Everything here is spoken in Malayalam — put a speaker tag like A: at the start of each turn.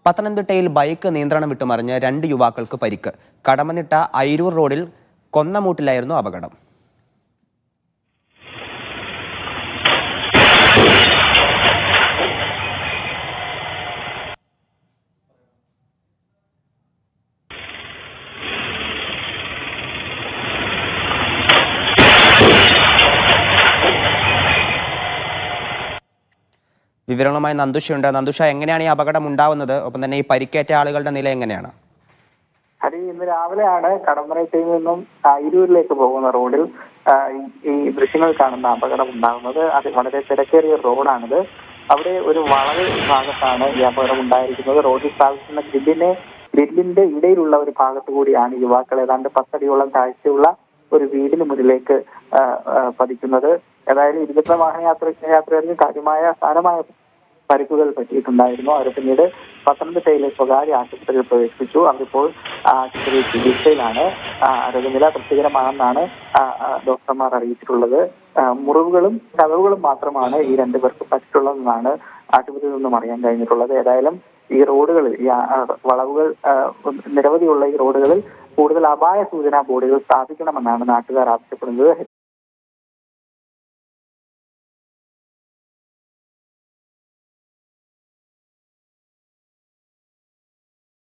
A: പത്തനംതിട്ടയിൽ ബൈക്ക് നിയന്ത്രണം വിട്ടുമറിഞ്ഞ് 2 യുവാക്കൾക്ക് പരിക്ക്. കടമനിട്ട അയിരൂർ റോഡിൽ കൊന്നമൂട്ടിലായിരുന്നു അപകടം. വിവരങ്ങളുമായി നന്ദുഷയുണ്ട്. നന്ദുഷ, എങ്ങനെയാണ് ഈ അപകടം ഉണ്ടാവുന്നത്? ഒപ്പം തന്നെ ഈ പരിക്കേറ്റ ആളുകളുടെ നില എങ്ങനെയാണ്?
B: ഇന്ന് രാവിലെയാണ് കടമനയിൽ നിന്നും അയിരൂരിലേക്ക് പോകുന്ന റോഡിൽ ഈ ദൃശ്യങ്ങൾ കാണുന്ന അപകടം ഉണ്ടാകുന്നത്. അത് വളരെ തിരക്കേറിയ റോഡാണിത്. അവിടെ ഒരു വളവ് ഭാഗത്താണ് ഈ അപകടം ഉണ്ടായിരിക്കുന്നത്. റോഡിൽ സ്ഥാപിക്കുന്ന ഗ്രില്ലിന്റെ ഇടയിലുള്ള ഒരു ഭാഗത്തു കൂടിയാണ് യുവാക്കൾ ഏതാണ്ട് 10 അടിയോളം താഴ്ചയുള്ള ഒരു വീടിന് മുന്നിലേക്ക് പതിക്കുന്നത്. ഏതായാലും ഇരുചക്ര വാഹന യാത്രക്കാർക്ക് കാര്യമായ സാരമായ പരിക്കുകൾ പറ്റിയിട്ടുണ്ടായിരുന്നു. അവർ പിന്നീട് പത്തനംതിട്ടയിലെ സ്വകാര്യ ആശുപത്രിയിൽ പ്രവേശിപ്പിച്ചു. അവരിപ്പോൾ ആശുപത്രി ചികിത്സയിലാണ്. ആരോഗ്യനില തൃപ്തികരമാണെന്നാണ് ഡോക്ടർമാർ അറിയിച്ചിട്ടുള്ളത്. മുറിവുകളും ചതവുകളും മാത്രമാണ് ഈ 2 പേർക്ക് പറ്റിയിട്ടുള്ളതെന്നാണ് ആശുപത്രിയിൽ നിന്നും അറിയാൻ കഴിഞ്ഞിട്ടുള്ളത്. ഏതായാലും ഈ റോഡുകളിൽ ഈ വളവുകൾ നിരവധിയുള്ള ഈ റോഡുകളിൽ കൂടുതൽ അപായ സൂചനാ ബോർഡുകൾ സ്ഥാപിക്കണമെന്നാണ് നാട്ടുകാർ ആവശ്യപ്പെടുന്നത്.